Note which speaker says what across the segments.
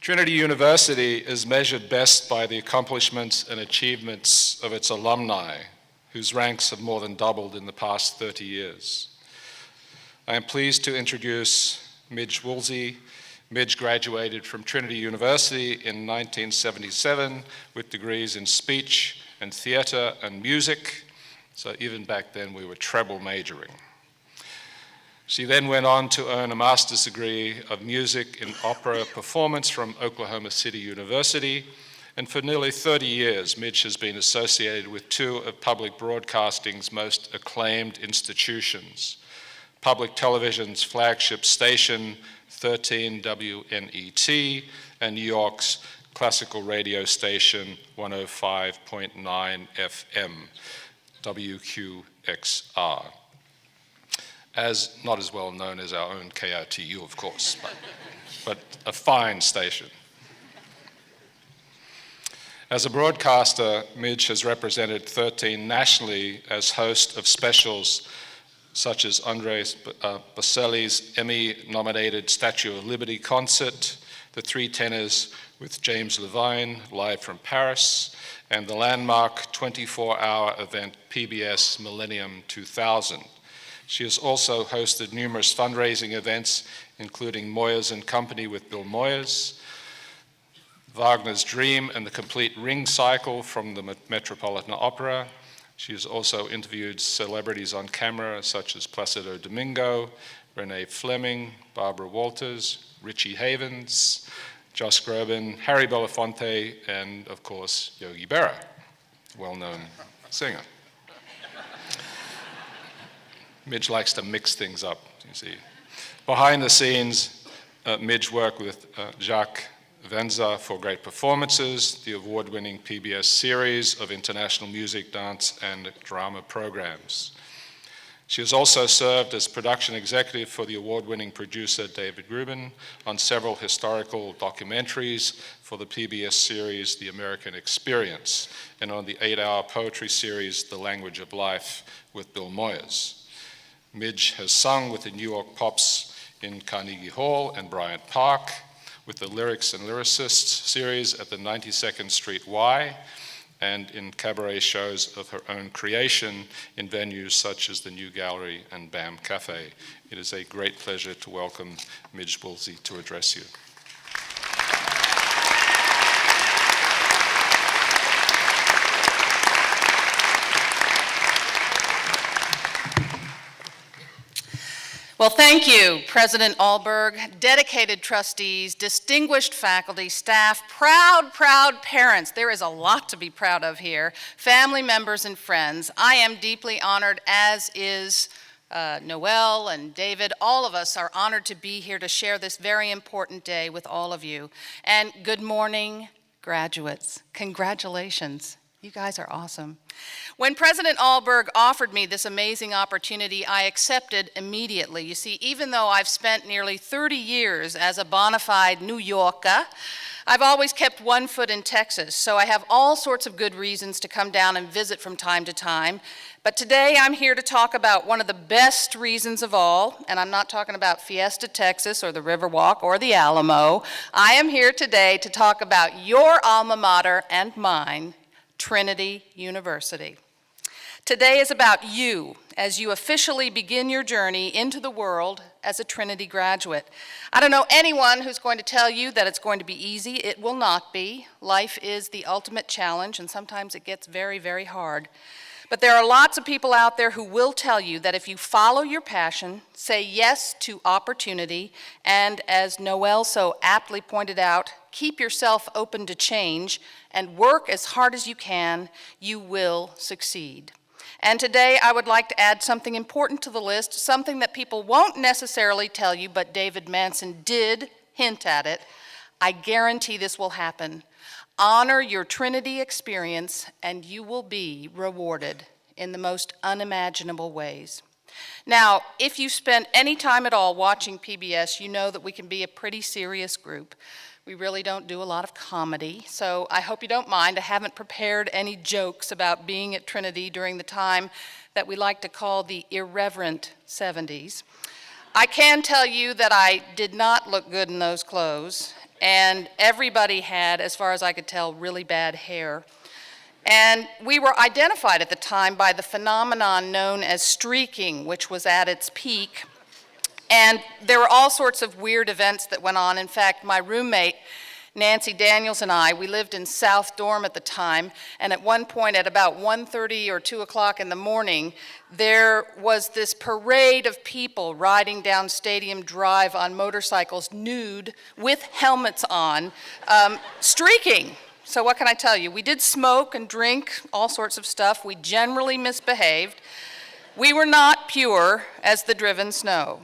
Speaker 1: Trinity University is measured best by the accomplishments and achievements of its alumni, whose ranks have more than doubled in the past 30 years. I am pleased to introduce Midge Woolsey. Midge graduated from Trinity University in 1977 with degrees in speech and theater and music, so even back then we were treble majoring. She then went on to earn a master's degree of music in opera performance from Oklahoma City University, and for nearly 30 years, Midge has been associated with two of public broadcasting's most acclaimed institutions, public television's flagship station, 13 WNET, and New York's classical radio station, 105.9 FM, WQXR. Not as well known as our own KRTU, of course, but a fine station. As a broadcaster, Midge has represented 13 nationally as host of specials such as Andre Bocelli's Emmy-nominated Statue of Liberty concert, The Three Tenors with James Levine, live from Paris, and the landmark 24-hour event PBS Millennium 2000. She has also hosted numerous fundraising events, including Moyers and Company with Bill Moyers, Wagner's Dream and the Complete Ring Cycle from the Metropolitan Opera. She has also interviewed celebrities on camera such as Placido Domingo, Renee Fleming, Barbara Walters, Richie Havens, Josh Groban, Harry Belafonte, and of course, Yogi Berra, well-known singer. Midge likes to mix things up, you see. Behind the scenes, Midge worked with Jacques Venza for great performances, the award-winning PBS series of international music, dance, and drama programs. She has also served as production executive for the award-winning producer David Rubin on several historical documentaries for the PBS series The American Experience, and on the 8-hour poetry series The Language of Life with Bill Moyers. Midge has sung with the New York Pops in Carnegie Hall and Bryant Park, with the Lyrics and Lyricists series at the 92nd Street Y, and in cabaret shows of her own creation in venues such as the New Gallery and BAM Cafe. It is a great pleasure to welcome Midge Woolsey to address you.
Speaker 2: Well, thank you, President Alberg, dedicated trustees, distinguished faculty, staff, proud parents. There is a lot to be proud of here. Family members and friends. I am deeply honored, as is Noel and David. All of us are honored to be here to share this very important day with all of you. And good morning, graduates. Congratulations. You guys are awesome. When President Alberg offered me this amazing opportunity, I accepted immediately. You see, even though I've spent nearly 30 years as a bona fide New Yorker, I've always kept one foot in Texas, so I have all sorts of good reasons to come down and visit from time to time. But today I'm here to talk about one of the best reasons of all, and I'm not talking about Fiesta, Texas, or the Riverwalk, or the Alamo. I am here today to talk about your alma mater and mine, Trinity University. Today is about you as you officially begin your journey into the world as a Trinity graduate. I don't know anyone who's going to tell you that it's going to be easy. It will not be. Life is the ultimate challenge, and sometimes it gets very, very hard. But there are lots of people out there who will tell you that if you follow your passion, say yes to opportunity, and as Noel so aptly pointed out, keep yourself open to change and work as hard as you can, you will succeed. And today I would like to add something important to the list, something that people won't necessarily tell you, but David Manson did hint at it. I guarantee this will happen. Honor your Trinity experience and you will be rewarded in the most unimaginable ways. Now, if you spent any time at all watching PBS, you know that we can be a pretty serious group. We really don't do a lot of comedy, so I hope you don't mind. I haven't prepared any jokes about being at Trinity during the time that we like to call the irreverent 70s. I can tell you that I did not look good in those clothes, and everybody had, as far as I could tell, really bad hair. And we were identified at the time by the phenomenon known as streaking, which was at its peak. And there were all sorts of weird events that went on. In fact, my roommate, Nancy Daniels, and I, we lived in South Dorm at the time, and at one point at about 1:30 or 2 o'clock in the morning, there was this parade of people riding down Stadium Drive on motorcycles, nude, with helmets on, streaking. So what can I tell you? We did smoke and drink all sorts of stuff. We generally misbehaved. We were not pure as the driven snow.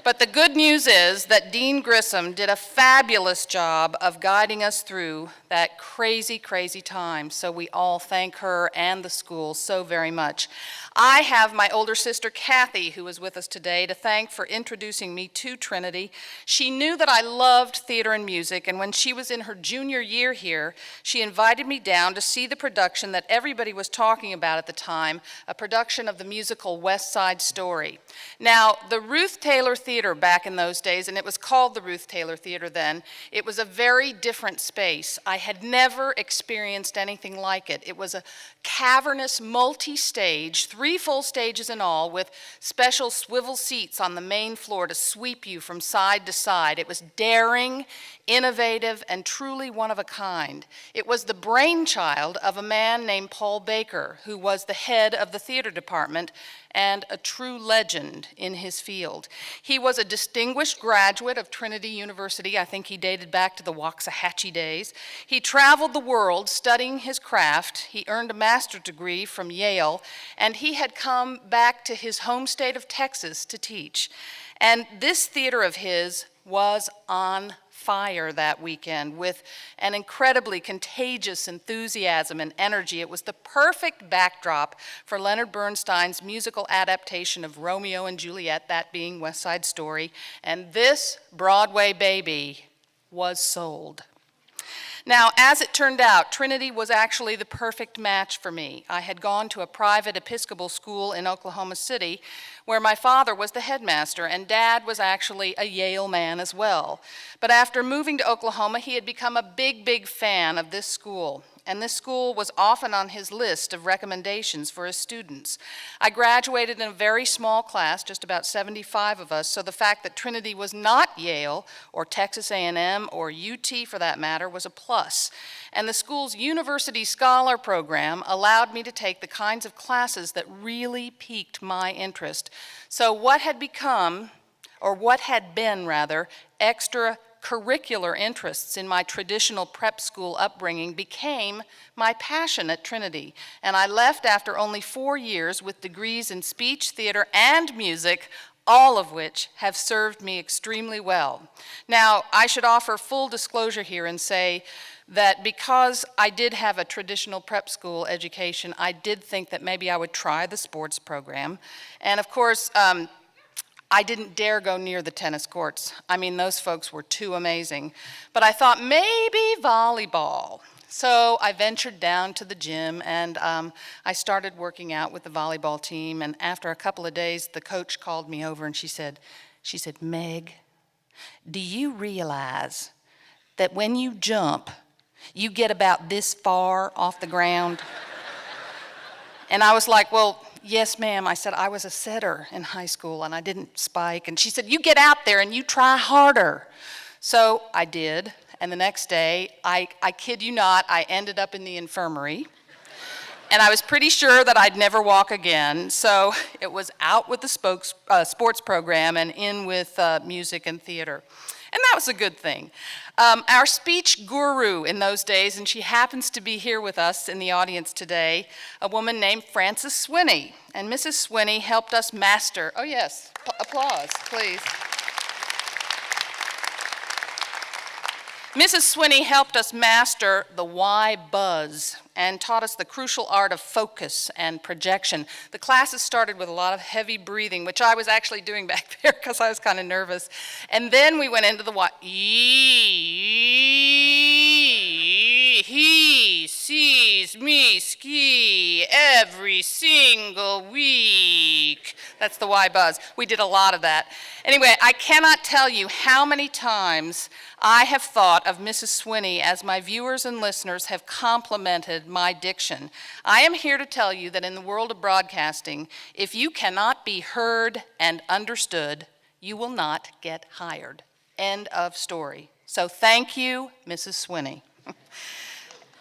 Speaker 2: But the good news is that Dean Grissom did a fabulous job of guiding us through that crazy, crazy time. So we all thank her and the school so very much. I have my older sister, Kathy, who is with us today, to thank for introducing me to Trinity. She knew that I loved theater and music, and when she was in her junior year here, she invited me down to see the production that everybody was talking about at the time, a production of the musical West Side Story. Now, the Ruth Taylor Theater back in those days, and it was called the Ruth Taylor Theater then, it was a very different space. I had never experienced anything like it. It was a cavernous multi-stage, 3 full stages in all, with special swivel seats on the main floor to sweep you from side to side. It was daring, innovative, and truly one of a kind. It was the brainchild of a man named Paul Baker, who was the head of the theater department and a true legend in his field. He was a distinguished graduate of Trinity University. I think he dated back to the Waxahachie days. He traveled the world studying his craft. He earned a master's degree from Yale, and he had come back to his home state of Texas to teach. And this theater of his was on fire that weekend with an incredibly contagious enthusiasm and energy. It was the perfect backdrop for Leonard Bernstein's musical adaptation of Romeo and Juliet, that being West Side Story, and this Broadway baby was sold. Now, as it turned out, Trinity was actually the perfect match for me. I had gone to a private Episcopal school in Oklahoma City where my father was the headmaster and Dad was actually a Yale man as well. But after moving to Oklahoma, he had become a big, big fan of this school. And this school was often on his list of recommendations for his students. I graduated in a very small class, just about 75 of us, so the fact that Trinity was not Yale or Texas A&M or UT for that matter was a plus. And the school's University Scholar program allowed me to take the kinds of classes that really piqued my interest. So what had become, or what had been rather, extracurricular interests in my traditional prep school upbringing became my passion at Trinity. And I left after only 4 years with degrees in speech, theater, and music, all of which have served me extremely well. Now, I should offer full disclosure here and say that because I did have a traditional prep school education, I did think that maybe I would try the sports program. And of course, I didn't dare go near the tennis courts. I mean, those folks were too amazing. But I thought maybe volleyball. So I ventured down to the gym and I started working out with the volleyball team. And after a couple of days, the coach called me over and she said, Meg, do you realize that when you jump, you get about this far off the ground? And I was like, well, yes, ma'am. I said, I was a setter in high school and I didn't spike. And she said, you get out there and you try harder. So I did. And the next day, I kid you not, I ended up in the infirmary. And I was pretty sure that I'd never walk again. So it was out with the sports program and in with music and theater. And that was a good thing. Our speech guru in those days, and she happens to be here with us in the audience today, a woman named Frances Swinney. And Mrs. Swinney helped us master, oh yes, applause, please. Mrs. Swinney helped us master the why buzz and taught us the crucial art of focus and projection. The classes started with a lot of heavy breathing, which I was actually doing back there because I was kind of nervous. And then we went into the why. He sees me ski every single week. That's the why buzz. We did a lot of that. Anyway, I cannot tell you how many times I have thought of Mrs. Swinney as my viewers and listeners have complimented my diction. I am here to tell you that in the world of broadcasting, if you cannot be heard and understood, you will not get hired. End of story. So thank you, Mrs. Swinney.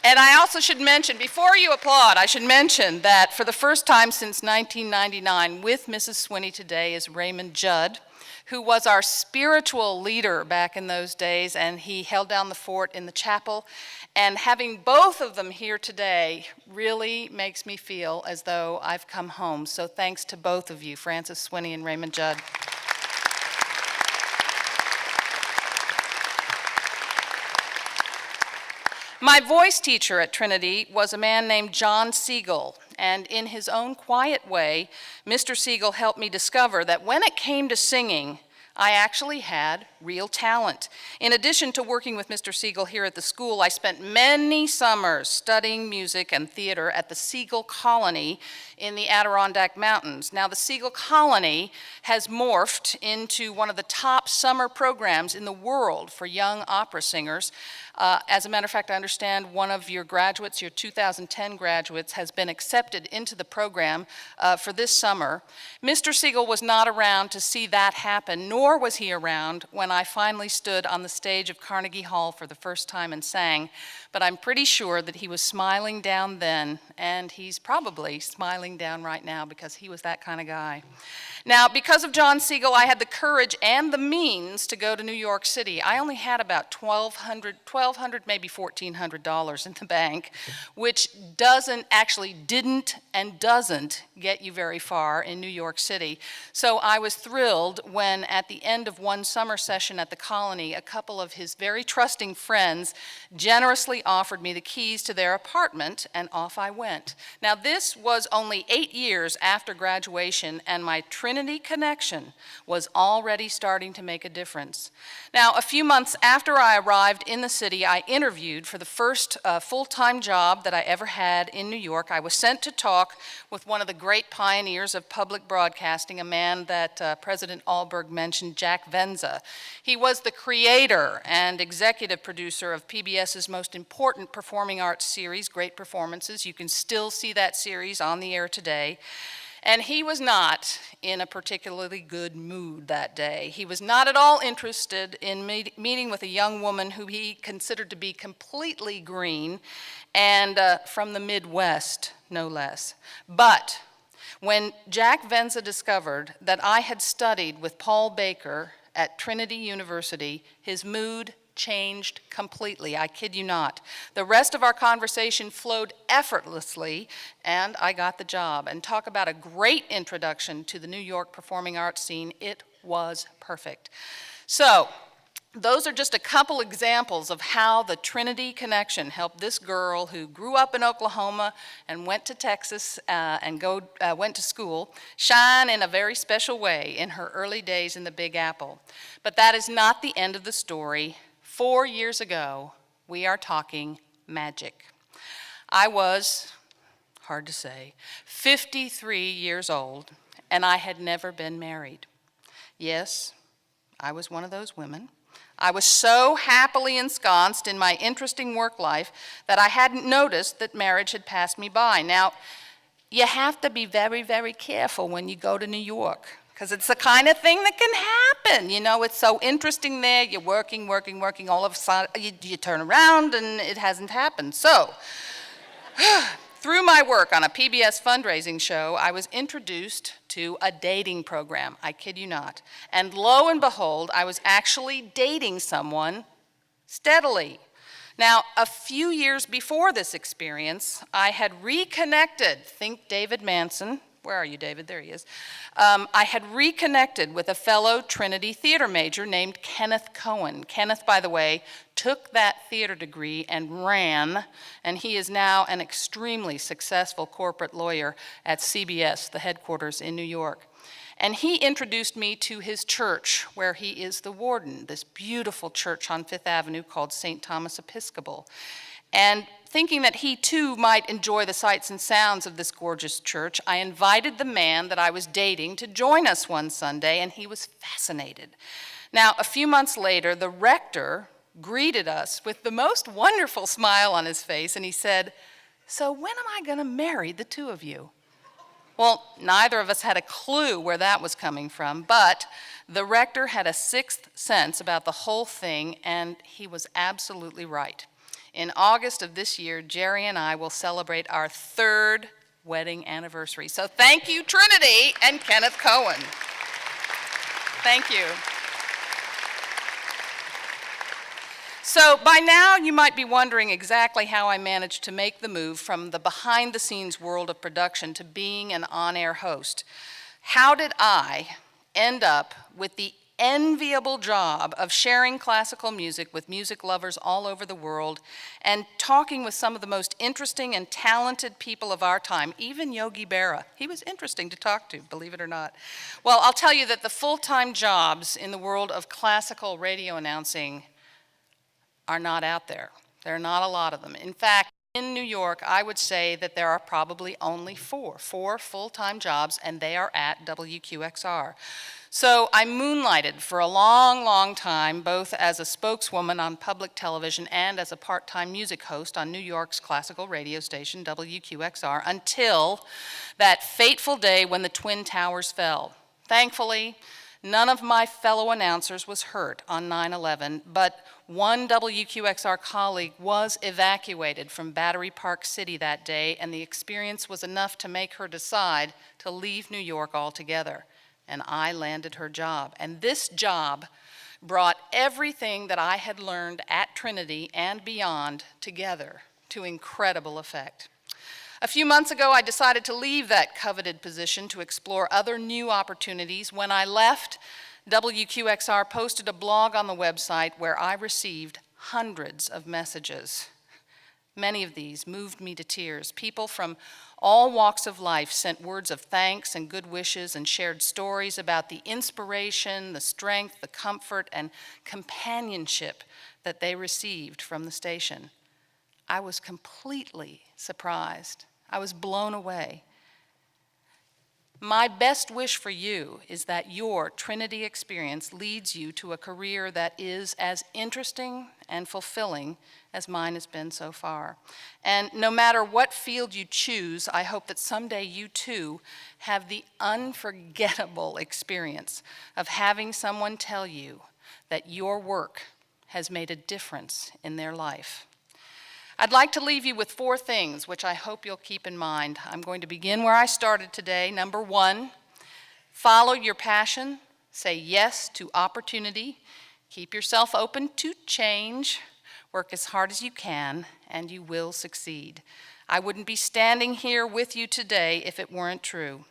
Speaker 2: And I also should mention, before you applaud, I should mention that for the first time since 1999, with Mrs. Swinney today is Raymond Judd, who was our spiritual leader back in those days, and he held down the fort in the chapel. And having both of them here today really makes me feel as though I've come home. So thanks to both of you, Frances Swinney and Raymond Judd. My voice teacher at Trinity was a man named John Siegel, and in his own quiet way, Mr. Siegel helped me discover that when it came to singing, I actually had real talent. In addition to working with Mr. Siegel here at the school, I spent many summers studying music and theater at the Siegel Colony in the Adirondack Mountains. Now, the Siegel Colony has morphed into one of the top summer programs in the world for young opera singers. As a matter of fact, I understand one of your graduates, your 2010 graduates, has been accepted into the program for this summer. Mr. Siegel was not around to see that happen, nor was he around when I finally stood on the stage of Carnegie Hall for the first time and sang, but I'm pretty sure that he was smiling down then, and he's probably smiling down right now because he was that kind of guy. Now, because of John Siegel, I had the courage and the means to go to New York City. I only had about $1,200, maybe $1,400 in the bank, which didn't get you very far in New York City. So I was thrilled when at the end of one summer session at the Colony, a couple of his very trusting friends generously offered me the keys to their apartment, and off I went. Now, this was only 8 years after graduation, and my Trinity connection was already starting to make a difference. Now, a few months after I arrived in the city, I interviewed for the first full-time job that I ever had in New York. I was sent to talk with one of the great pioneers of public broadcasting, a man that President Allberg mentioned, Jack Venza. He was the creator and executive producer of PBS's most important performing arts series, Great Performances. You can still see that series on the air today. And he was not in a particularly good mood that day. He was not at all interested in meeting with a young woman who he considered to be completely green and from the Midwest, no less. But when Jack Venza discovered that I had studied with Paul Baker at Trinity University, his mood changed completely. I kid you not. The rest of our conversation flowed effortlessly, and I got the job. And talk about a great introduction to the New York performing arts scene. It was perfect. So, those are just a couple examples of how the Trinity connection helped this girl who grew up in Oklahoma and went to Texas and went to school shine in a very special way in her early days in the Big Apple. But that is not the end of the story. 4 years ago, we are talking magic. I was, hard to say, 53 years old, and I had never been married. Yes, I was one of those women. I was so happily ensconced in my interesting work life that I hadn't noticed that marriage had passed me by. Now, you have to be very, very careful when you go to New York, because it's the kind of thing that can happen. You know, it's so interesting there. You're working, all of a sudden you turn around and it hasn't happened. So, through my work on a PBS fundraising show, I was introduced to a dating program. I kid you not. And lo and behold, I was actually dating someone steadily. Now, a few years before this experience, I had reconnected, think David Manson. Where are you, David? There he is. I had reconnected with a fellow Trinity theater major named Kenneth Cohen. Kenneth, by the way, took that theater degree and ran, and he is now an extremely successful corporate lawyer at CBS, the headquarters in New York. And he introduced me to his church, where he is the warden, this beautiful church on Fifth Avenue called St. Thomas Episcopal. And thinking that he too might enjoy the sights and sounds of this gorgeous church, I invited the man that I was dating to join us one Sunday, and he was fascinated. Now, a few months later, the rector greeted us with the most wonderful smile on his face, and he said, "So when am I going to marry the two of you?" Well, neither of us had a clue where that was coming from, but the rector had a sixth sense about the whole thing, and he was absolutely right. In August of this year, Jerry and I will celebrate our 3rd wedding anniversary. So thank you, Trinity and Kenneth Cohen. Thank you. So by now, you might be wondering exactly how I managed to make the move from the behind-the-scenes world of production to being an on-air host. How did I end up with the enviable job of sharing classical music with music lovers all over the world and talking with some of the most interesting and talented people of our time, even Yogi Berra? He was interesting to talk to, believe it or not. Well, I'll tell you that the full-time jobs in the world of classical radio announcing are not out there. There are not a lot of them. In fact, in New York, I would say that there are probably only four full-time jobs, and they are at WQXR. So I moonlighted for a long, long time, both as a spokeswoman on public television and as a part-time music host on New York's classical radio station, WQXR, until that fateful day when the Twin Towers fell. Thankfully, none of my fellow announcers was hurt on 9/11, but one WQXR colleague was evacuated from Battery Park City that day, and the experience was enough to make her decide to leave New York altogether. And I landed her job. And this job brought everything that I had learned at Trinity and beyond together to incredible effect. A few months ago, I decided to leave that coveted position to explore other new opportunities. When I left, WQXR posted a blog on the website where I received hundreds of messages. Many of these moved me to tears. People from all walks of life sent words of thanks and good wishes and shared stories about the inspiration, the strength, the comfort, and companionship that they received from the station. I was completely surprised. I was blown away. My best wish for you is that your Trinity experience leads you to a career that is as interesting and fulfilling as mine has been so far. And no matter what field you choose, I hope that someday you too have the unforgettable experience of having someone tell you that your work has made a difference in their life. I'd like to leave you with 4 things, which I hope you'll keep in mind. I'm going to begin where I started today. Number 1, follow your passion. Say yes to opportunity. Keep yourself open to change. Work as hard as you can, and you will succeed. I wouldn't be standing here with you today if it weren't true.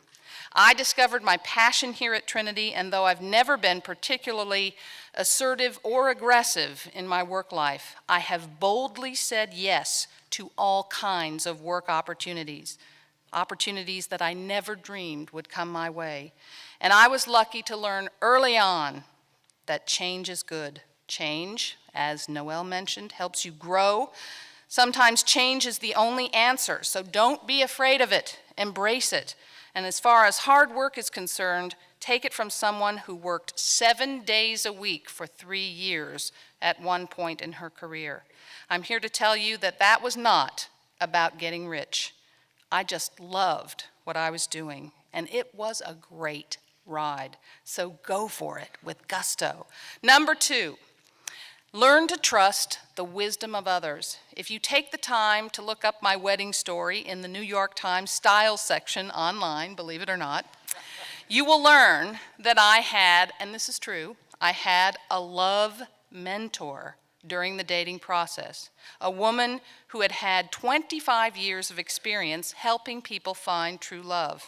Speaker 2: I discovered my passion here at Trinity, and though I've never been particularly assertive or aggressive in my work life, I have boldly said yes to all kinds of work opportunities that I never dreamed would come my way. And I was lucky to learn early on that change is good. Change, as Noel mentioned, helps you grow. Sometimes change is the only answer, so don't be afraid of it. Embrace it. And as far as hard work is concerned, take it from someone who worked 7 days a week for 3 years at one point in her career. I'm here to tell you that that was not about getting rich. I just loved what I was doing, and it was a great ride. So go for it with gusto. Number 2, learn to trust the wisdom of others. If you take the time to look up my wedding story in the New York Times Style section online, believe it or not, you will learn that I had, and this is true, I had a love mentor during the dating process, a woman who had had 25 years of experience helping people find true love.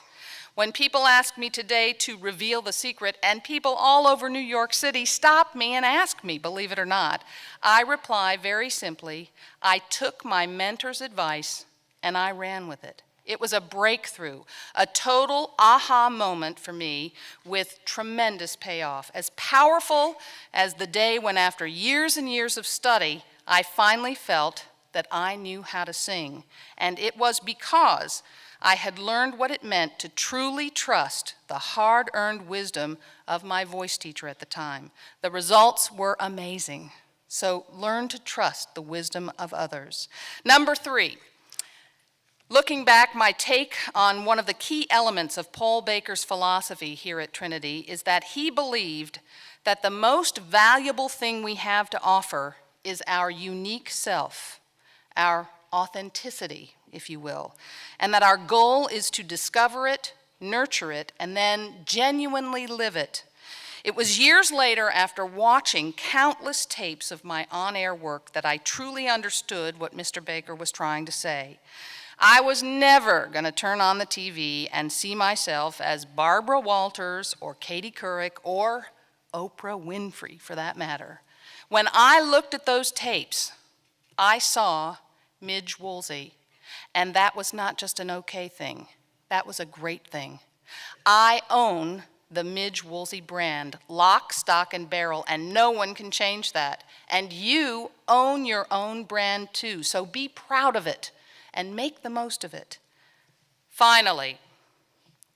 Speaker 2: When people ask me today to reveal the secret, and people all over New York City stop me and ask me, believe it or not, I reply very simply, I took my mentor's advice and I ran with it. It was a breakthrough, a total aha moment for me with tremendous payoff, as powerful as the day when after years and years of study, I finally felt that I knew how to sing, and it was because I had learned what it meant to truly trust the hard-earned wisdom of my voice teacher at the time. The results were amazing. So learn to trust the wisdom of others. Number 3, looking back, my take on one of the key elements of Paul Baker's philosophy here at Trinity is that he believed that the most valuable thing we have to offer is our unique self, our authenticity, if you will, and that our goal is to discover it, nurture it, and then genuinely live it. It was years later, after watching countless tapes of my on-air work, that I truly understood what Mr. Baker was trying to say. I was never going to turn on the TV and see myself as Barbara Walters or Katie Couric or Oprah Winfrey, for that matter. When I looked at those tapes, I saw Midge Woolsey, and that was not just an okay thing. That was a great thing. I own the Midge Woolsey brand, lock, stock, and barrel, and no one can change that. And you own your own brand too, so be proud of it and make the most of it. Finally,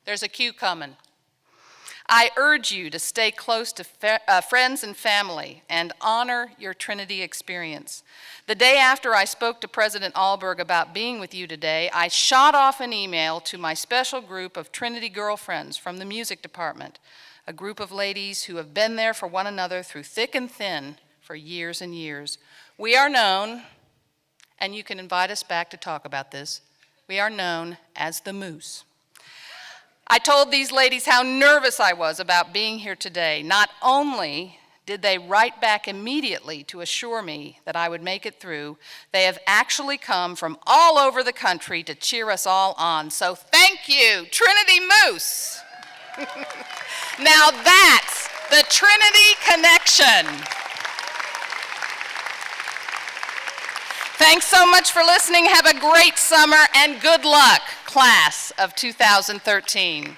Speaker 2: there's a cue coming. I urge you to stay close to friends and family and honor your Trinity experience. The day after I spoke to President Alberg about being with you today, I shot off an email to my special group of Trinity girlfriends from the music department, a group of ladies who have been there for one another through thick and thin for years and years. We are known, and you can invite us back to talk about this, we are known as the Moose. I told these ladies how nervous I was about being here today. Not only did they write back immediately to assure me that I would make it through, they have actually come from all over the country to cheer us all on. So thank you, Trinity Moose. Now that's the Trinity Connection. Thanks so much for listening. Have a great summer and good luck, class of 2013.